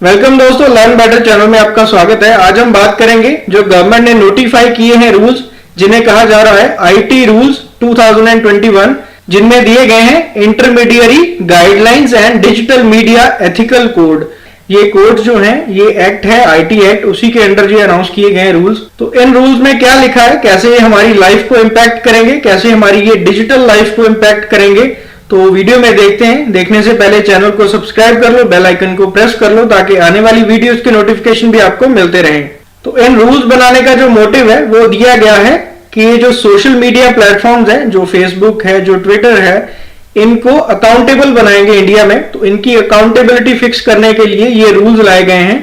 Welcome दोस्तों, learn better channel में आपका स्वागत है। आज हम बात करेंगे जो गवर्नमेंट ने नोटिफाई किए हैं रूल्स, जिन्हें कहा जा रहा है आईटी रूल्स 2021, जिनमें दिए गए हैं intermediary guidelines and digital media ethical code. ये कोड जो है, ये एक्ट है आईटी एक्ट, उसी के अंडर जो अनाउंस किए गए हैं रूल्स। तो इन रूल्स में क्या लिखा है, कैसे ये हमारी लाइफ को इंपैक्ट करेंगे, कैसे हमारी ये डिजिटल लाइफ को इंपैक्ट करेंगे, तो वीडियो में देखते हैं। देखने से पहले चैनल को सब्सक्राइब कर लो, बेल आइकन को प्रेस कर लो ताकि आने वाली वीडियोस के नोटिफिकेशन भी आपको मिलते रहें। तो इन रूल्स बनाने का जो मोटिव है वो दिया गया है कि ये जो सोशल मीडिया प्लेटफॉर्म्स हैं, जो फेसबुक है, जो ट्विटर है, इनको अकाउंटेबल बनाएंगे इंडिया में। तो इनकी अकाउंटेबिलिटी फिक्स करने के लिए ये रूल्स लाए गए हैं।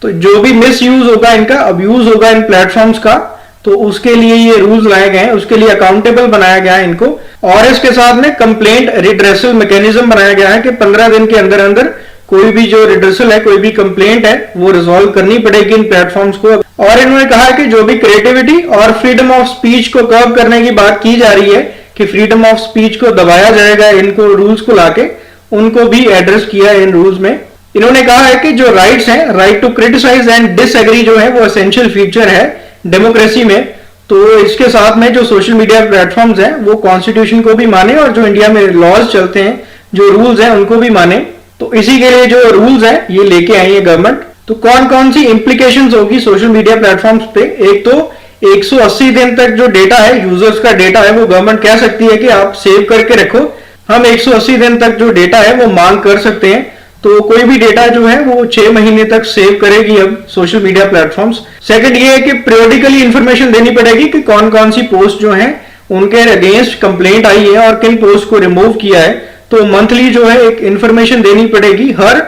तो जो भी मिस यूज होगा, इनका अब्यूज होगा इन प्लेटफॉर्म्स का, तो उसके लिए ये रूल्स लाए गए हैं, उसके लिए अकाउंटेबल बनाया गया है इनको। और इसके साथ में कंप्लेंट रिड्रेसल मैकेनिज्म बनाया गया है कि 15 दिन के अंदर अंदर कोई भी जो रिड्रेसल है, कोई भी कंप्लेंट है, वो रिजॉल्व करनी पड़ेगी इन प्लेटफॉर्म्स को। और इन्होंने कहा है कि जो भी क्रिएटिविटी और फ्रीडम ऑफ स्पीच को कर्व करने की बात की जा रही है कि फ्रीडम ऑफ स्पीच को दबाया जाएगा, इनको रूल्स को लाके उनको भी एड्रेस किया है इन रूल्स में। इन्होंने कहा है कि जो राइट्स हैं, right to criticise and disagree, जो है वो एसेंशियल फीचर है डेमोक्रेसी में। तो इसके साथ में जो सोशल मीडिया प्लेटफॉर्म्स हैं वो कॉन्स्टिट्यूशन को भी माने और जो इंडिया में लॉज चलते हैं, जो रूल्स हैं, उनको भी माने। तो इसी के लिए जो रूल्स हैं ये लेके आई है गवर्नमेंट। तो कौन कौन सी इंप्लीकेशंस होगी सोशल मीडिया प्लेटफॉर्म्स पे? एक तो 180 दिन तक जो डेटा है, यूजर्स का डेटा है, वो गवर्नमेंट कह सकती है कि आप सेव करके रखो। हम 180 दिन तक जो डेटा है वो मांग कर सकते हैं। तो कोई भी डेटा जो है वो 6 महीने तक सेव करेगी अब सोशल मीडिया प्लेटफॉर्म्स। सेकंड ये है कि पीरियोडिकली इंफॉर्मेशन देनी पड़ेगी कि कौन कौन सी पोस्ट जो है उनके अगेंस्ट कंप्लेंट आई है और किन पोस्ट को रिमूव किया है। तो मंथली जो है एक इंफॉर्मेशन देनी पड़ेगी हर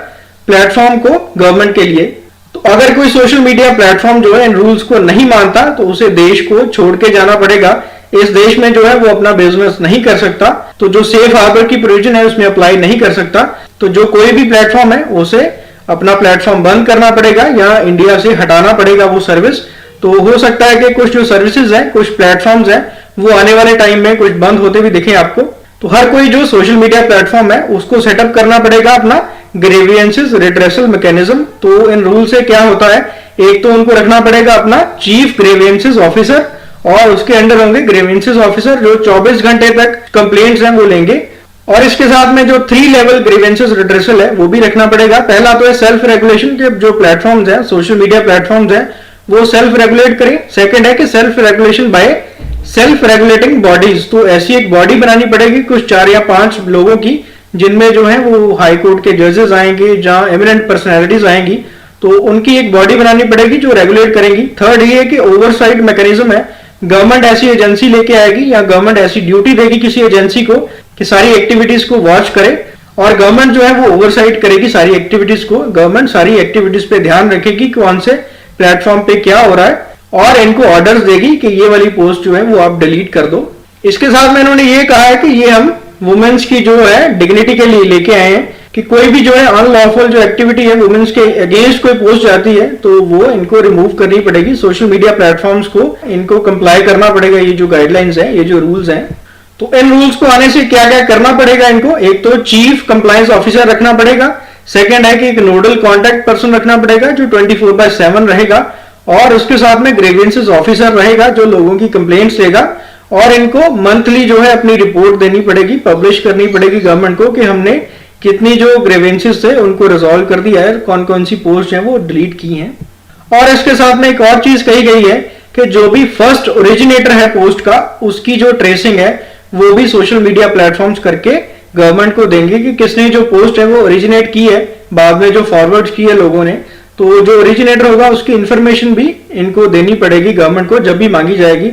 प्लेटफॉर्म को गवर्नमेंट के लिए। तो अगर कोई सोशल मीडिया प्लेटफॉर्म जो है इन रूल्स को नहीं मानता तो उसे देश को छोड़ के जाना पड़ेगा। इस देश में जो है वो अपना बिजनेस नहीं कर सकता। तो जो सेफ हार्बर की प्रोविजन है उसमें अप्लाई नहीं कर सकता। तो जो कोई भी प्लेटफॉर्म है उसे अपना प्लेटफॉर्म बंद करना पड़ेगा या इंडिया से हटाना पड़ेगा वो सर्विस। तो हो सकता है कि कुछ जो सर्विसेज हैं, कुछ प्लेटफॉर्म्स हैं, वो आने वाले टाइम में कुछ बंद होते भी दिखें आपको। तो हर कोई जो सोशल मीडिया प्लेटफॉर्म है उसको सेटअप करना पड़ेगा अपना ग्रीवियंसेस रिड्रेसल मैकेनिज्म। तो इन रूल से क्या होता है, एक तो उनको रखना पड़ेगा अपना चीफ ग्रीवियंसेस ऑफिसर, और उसके अंडर होंगे ग्रीवियंसेस ऑफिसर जो 24 घंटे तक कंप्लेंट्स हैं वो लेंगे। और इसके साथ में जो 3 लेवल ग्रीवेंसेस रिड्रेसल है वो भी रखना पड़ेगा। पहला तो है सेल्फ रेगुलेशन, कि जो प्लेटफॉर्म्स हैं, सोशल मीडिया प्लेटफॉर्म्स हैं, वो सेल्फ रेगुलेट करें। सेकंड है कि self regulation by self regulating bodies. तो ऐसी एक बॉडी बनानी पड़ेगी कुछ 4 या 5 लोगों की, जिनमें जो है वो हाई कोर्ट के जजेस आएंगे, जहां एमिनेंट पर्सनैलिटीज आएंगी। तो उनकी एक बॉडी बनानी पड़ेगी जो रेगुलेट करेंगी। थर्ड ये है कि ओवरसाइट मैकेनिज्म है, गवर्नमेंट ऐसी एजेंसी लेके आएगी या गवर्नमेंट ऐसी ड्यूटी देगी किसी एजेंसी को कि सारी एक्टिविटीज को वॉच करे, और गवर्नमेंट जो है वो ओवरसाइट करेगी सारी एक्टिविटीज को। गवर्नमेंट सारी एक्टिविटीज पे ध्यान रखेगी कौन से प्लेटफॉर्म पे क्या हो रहा है, और इनको ऑर्डर्स देगी कि ये वाली पोस्ट जो है वो आप डिलीट कर दो। इसके साथ में इन्होंने ये कहा है कि ये हम वुमेन्स की जो है डिग्निटी के लिए लेके आए हैं कि कोई भी जो है अनलॉफुल जो एक्टिविटी है वुमेन्स के अगेंस्ट कोई पोस्ट जाती है तो वो इनको रिमूव करनी पड़ेगी। सोशल मीडिया प्लेटफॉर्म्स को इनको कंप्लाई करना पड़ेगा, ये जो गाइडलाइंस है, ये जो रूल्स हैं। तो इन रूल्स को आने से क्या क्या करना पड़ेगा इनको? एक तो चीफ कंप्लायंस ऑफिसर रखना पड़ेगा। सेकंड है कि एक नोडल कॉन्टैक्ट पर्सन रखना पड़ेगा जो 24/7 रहेगा, और उसके साथ में ग्रीवेंसेस ऑफिसर रहेगा जो लोगों की कंप्लेंट्स लेगा। और इनको मंथली जो है अपनी रिपोर्ट देनी पड़ेगी, पब्लिश करनी पड़ेगी गवर्नमेंट को कि हमने कितनी जो ग्रीवेंसेस थे उनको रिजॉल्व कर दिया है, कौन कौन सी पोस्ट हैं वो डिलीट की हैं। और इसके साथ में एक और चीज कही गई है कि जो भी फर्स्ट ओरिजिनेटर है पोस्ट का, उसकी जो ट्रेसिंग है वो भी सोशल मीडिया प्लेटफॉर्म्स करके गवर्नमेंट को देंगे कि किसने जो पोस्ट है वो ओरिजिनेट की है, बाद में जो फॉरवर्ड की है लोगों ने। तो जो ओरिजिनेटर होगा उसकी इंफॉर्मेशन भी इनको देनी पड़ेगी गवर्नमेंट को जब भी मांगी जाएगी।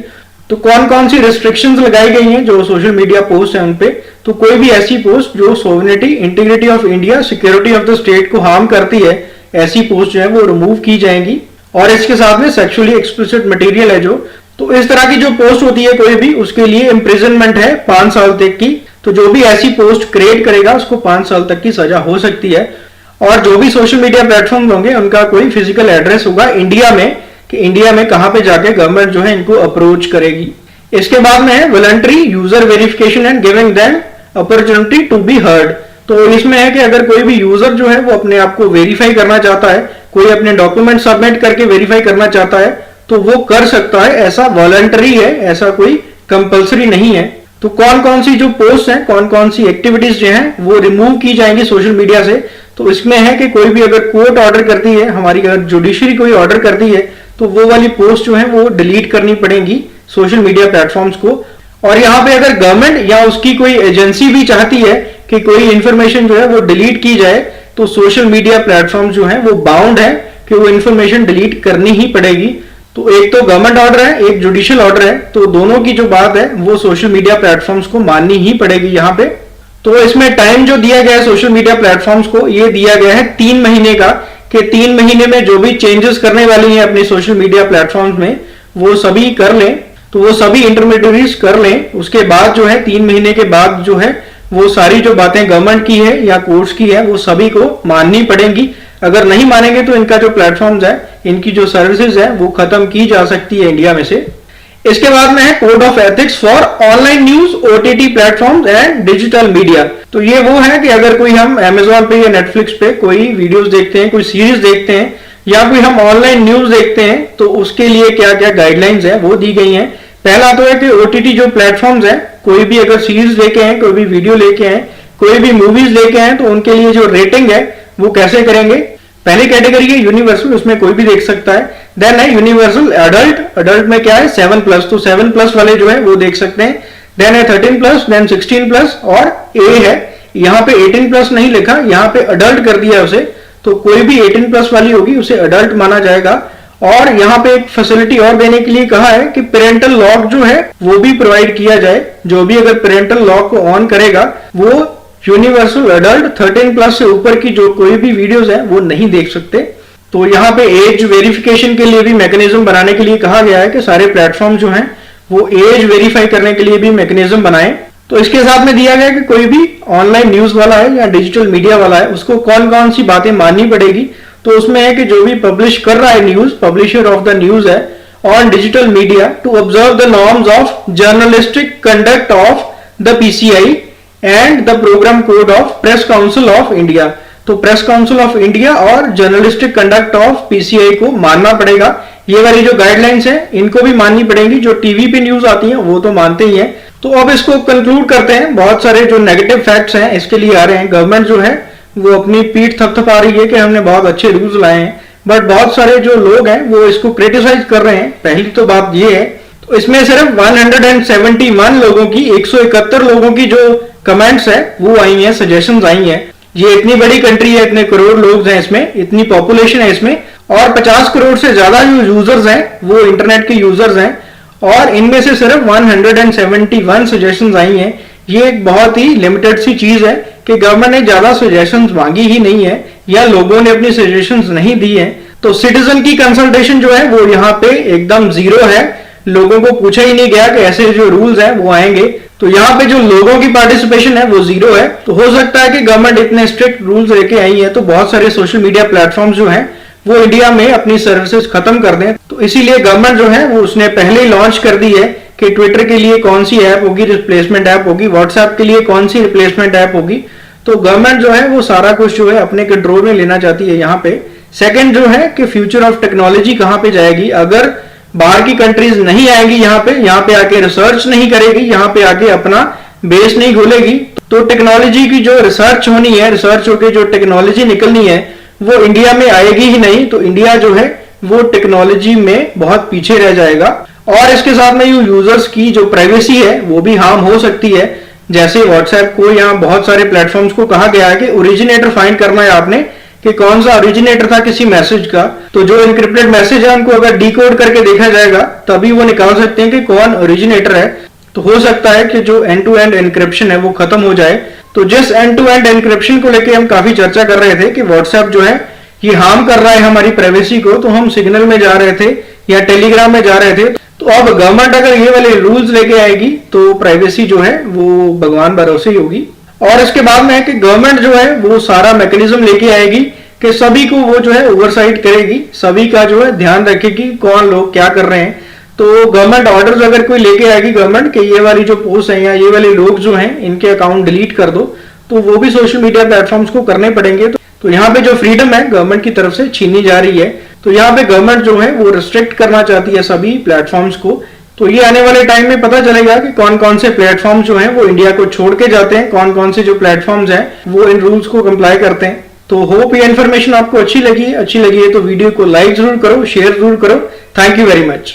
तो कौन कौन सी रिस्ट्रिक्शंस लगाई गई हैं जो सोशल मीडिया पोस्ट है उनपे? तो कोई भी ऐसी पोस्ट जो sovereignty, integrity of India, security of the state को हार्म करती है, ऐसी पोस्ट जो है वो रिमूव की जाएंगी। और इसके साथ में सेक्सुअली एक्सप्लिसिट मटेरियल है जो, तो इस तरह की जो पोस्ट होती है कोई भी, उसके लिए इंप्रिजनमेंट है 5 साल तक की। तो जो भी ऐसी पोस्ट क्रिएट करेगा उसको 5 साल तक की सजा हो सकती है। और जो भी सोशल मीडिया प्लेटफॉर्म होंगे उनका कोई फिजिकल एड्रेस होगा इंडिया में, कि इंडिया में कहां पे जाके गवर्नमेंट जो है इनको अप्रोच करेगी। इसके बाद में है voluntary user verification and giving them opportunity to be heard. तो इसमें है कि अगर कोई भी यूजर जो है वो अपने आप को वेरीफाई करना चाहता है, कोई अपने डॉक्यूमेंट सबमिट करके वेरीफाई करना चाहता है तो वो कर सकता है। ऐसा वॉलंटरी है, ऐसा कोई कंपलसरी नहीं है। तो कौन कौन सी जो पोस्ट हैं, कौन कौन सी एक्टिविटीज जो हैं वो रिमूव की जाएंगी सोशल मीडिया से। तो इसमें है कि कोई भी अगर कोर्ट ऑर्डर करती है, हमारी अगर जुडिशरी कोई ऑर्डर करती है तो वो वाली पोस्ट जो है वो डिलीट करनी पड़ेगी सोशल मीडिया प्लेटफॉर्म्स को। और यहाँ पे अगर गवर्नमेंट या उसकी कोई एजेंसी भी चाहती है कि कोई इंफॉर्मेशन जो है वो डिलीट की जाए तो सोशल मीडिया प्लेटफॉर्म जो है वो बाउंड है कि वो इंफॉर्मेशन डिलीट करनी ही पड़ेगी। तो एक तो गवर्नमेंट ऑर्डर है, एक जुडिशियल ऑर्डर है, तो दोनों की जो बात है वो सोशल मीडिया प्लेटफॉर्म्स को माननी ही पड़ेगी यहाँ पे। तो इसमें टाइम जो दिया गया है सोशल मीडिया प्लेटफॉर्म्स को, ये दिया गया है 3 महीने का, कि 3 महीने में जो भी चेंजेस करने वाली है अपने सोशल मीडिया प्लेटफॉर्म्स में वो सभी कर लें। तो वो सभी इंटरमीडियरीज कर लें। उसके बाद जो है 3 महीने के बाद जो है वो सारी जो बातें गवर्नमेंट की है या कोर्ट्स की है वो सभी को माननी पड़ेंगी। अगर नहीं मानेंगे तो इनका जो प्लेटफॉर्म्स है, इनकी जो सर्विसेज है वो खत्म की जा सकती है इंडिया में से। इसके बाद में है code of ethics for online news, OTT platforms and digital media. तो ये वो है कि अगर कोई हम अमेजोन पे या नेटफ्लिक्स पे कोई वीडियोस देखते हैं, कोई सीरीज देखते हैं या कोई हम ऑनलाइन न्यूज देखते हैं तो उसके लिए क्या क्या गाइडलाइंस है वो दी गई हैं। पहला तो है कि ओटीटी जो प्लेटफॉर्म्स है, कोई भी अगर सीरीज लेके आए, कोई भी वीडियो लेके आए, कोई भी मूवीज लेके आए तो उनके लिए जो रेटिंग है वो कैसे करेंगे। पहली कैटेगरी है यूनिवर्सल, उसमें कोई भी देख सकता है। देन है यूनिवर्सल एडल्ट, एडल्ट में क्या है 7+, तो 7+ वाले जो है वो देख सकते हैं। देन है 13+, देन 16+ और ए है। यहाँ पे 18+ नहीं लिखा, यहाँ पे अडल्ट कर दिया उसे, तो कोई भी 18+ वाली होगी उसे अडल्ट माना जाएगा। और यहाँ पे एक फैसिलिटी और देने के लिए कहा है कि पेरेंटल लॉक जो है वो भी प्रोवाइड किया जाए। जो भी अगर पेरेंटल लॉक को ऑन करेगा वो यूनिवर्सल एडल्ट 13+ से ऊपर की जो कोई भी वीडियोस है वो नहीं देख सकते। तो यहाँ पे एज वेरिफिकेशन के लिए भी मैकेनिज्म बनाने के लिए कहा गया है कि सारे प्लेटफॉर्म जो हैं वो एज वेरीफाई करने के लिए भी मैकेनिज्म बनाएं। तो इसके साथ में दिया गया कि कोई भी ऑनलाइन न्यूज वाला है या डिजिटल मीडिया वाला है उसको कौन कौन सी बातें माननी पड़ेगी। तो उसमें है कि जो भी पब्लिश कर रहा है news, publisher of the news है on digital media to observe the norms of journalistic conduct of the PCI and the programme code of press council of India. तो प्रेस काउंसिल ऑफ इंडिया और journalistic conduct of PCI को मानना पड़ेगा। ये वाली जो guidelines है इनको भी माननी पड़ेगी। जो टीवी पे न्यूज आती है वो तो मानते ही हैं। तो अब इसको कंक्लूड करते हैं। बहुत सारे जो नेगेटिव फैक्ट्स हैं इसके लिए आ रहे हैं। गवर्नमेंट जो है वो अपनी पीठ थपथपा रही है कि हमने बहुत अच्छे रूल्स लाए हैं, बट बहुत सारे जो लोग हैं वो इसको क्रिटिसाइज कर रहे हैं। पहली तो बात ये है, तो इसमें सिर्फ 171 लोगों की, 171 लोगों की जो कमेंट्स है वो आई हैं, सजेशंस आई हैं। ये इतनी बड़ी कंट्री है, इतने करोड़ लोग हैं इसमें, इतनी पॉपुलेशन है इसमें, और 50 करोड़ से ज्यादा जो यूजर्स हैं वो इंटरनेट के यूजर्स हैं, और इनमें से सिर्फ 171 सजेशंस आई हैं। ये एक बहुत ही लिमिटेड सी चीज है कि गवर्नमेंट ने ज्यादा सजेशंस मांगी ही नहीं है या लोगों ने अपनी सजेशंस नहीं दी है। तो सिटीजन की कंसल्टेशन जो है वो यहाँ पे एकदम जीरो है। लोगों को पूछा ही नहीं गया कि ऐसे जो रूल्स हैं वो आएंगे। तो यहाँ पे जो लोगों की पार्टिसिपेशन है वो जीरो है। तो हो सकता है कि गवर्नमेंट इतने स्ट्रिक्ट रूल्स लेके आई है तो बहुत सारे सोशल मीडिया प्लेटफॉर्म्स जो हैं वो इंडिया में अपनी सर्विसेज खत्म कर दें। तो इसीलिए गवर्नमेंट जो है वो उसने पहले ही लॉन्च कर दी है कि ट्विटर के लिए कौन सी ऐप होगी, रिप्लेसमेंट ऐप होगी, व्हाट्सएप के लिए कौन सी रिप्लेसमेंट ऐप होगी। तो गवर्नमेंट जो है वो सारा कुछ जो है अपने कंट्रोल में लेना चाहती है यहाँ पे। सेकंड जो है कि फ्यूचर ऑफ टेक्नोलॉजी कहाँ पे जाएगी। अगर बाहर की कंट्रीज नहीं आएंगी यहाँ पे आके रिसर्च नहीं करेगी, यहाँ पे आके अपना बेस नहीं खोलेगी, तो टेक्नोलॉजी की जो रिसर्च होनी है, रिसर्च होकर जो टेक्नोलॉजी निकलनी है वो इंडिया में आएगी ही नहीं। तो इंडिया जो है वो टेक्नोलॉजी में बहुत पीछे रह जाएगा। और इसके साथ में यूजर्स की जो प्राइवेसी है वो भी हार्म हो सकती है। जैसे व्हाट्सएप को या बहुत सारे प्लेटफॉर्म्स को कहा गया है कि ओरिजिनेटर फाइंड करना है आपने कि कौन सा ओरिजिनेटर था किसी मैसेज का। तो जो इनक्रिप्टेड मैसेज है उनको अगर डिकोड करके देखा जाएगा तभी वो निकाल सकते हैं कि कौन ओरिजिनेटर है। तो हो सकता है कि जो एंड टू एंड एनक्रिप्शन है वो खत्म हो जाए। तो जिस एंड टू एंड एनक्रिप्शन को लेके हम काफी चर्चा कर रहे थे कि व्हाट्सएप जो है ये हार्म कर रहा है हमारी प्राइवेसी को, तो हम सिग्नल में जा रहे थे या टेलीग्राम में जा रहे थे। तो अब गवर्नमेंट अगर ये वाले रूल्स लेके आएगी तो प्राइवेसी जो है वो भगवान भरोसे ही होगी। और इसके बाद में है कि गवर्नमेंट जो है वो सारा मैकेनिज्म लेके आएगी कि सभी को वो जो है ओवरसाइट करेगी, सभी का जो है ध्यान रखेगी कौन लोग क्या कर रहे हैं। तो गवर्नमेंट ऑर्डर्स अगर कोई लेके आएगी गवर्नमेंट कि ये वाली जो पोस्ट है या ये वाले लोग जो हैं इनके अकाउंट डिलीट कर दो, तो वो भी सोशल मीडिया प्लेटफॉर्म्स को करने पड़ेंगे। तो यहाँ पे जो फ्रीडम है गवर्नमेंट की तरफ से छीनी जा रही है। तो यहाँ पे गवर्नमेंट जो है वो रिस्ट्रिक्ट करना चाहती है सभी प्लेटफॉर्म्स को। तो ये आने वाले टाइम में पता चलेगा कि कौन कौन से प्लेटफॉर्म जो हैं वो इंडिया को छोड़ के जाते हैं, कौन कौन से जो प्लेटफॉर्म्स हैं वो इन रूल्स को कंप्लाई करते हैं। तो होप ये इन्फॉर्मेशन आपको अच्छी लगी है तो वीडियो को लाइक जरूर करो, शेयर जरूर करो। Thank you very much.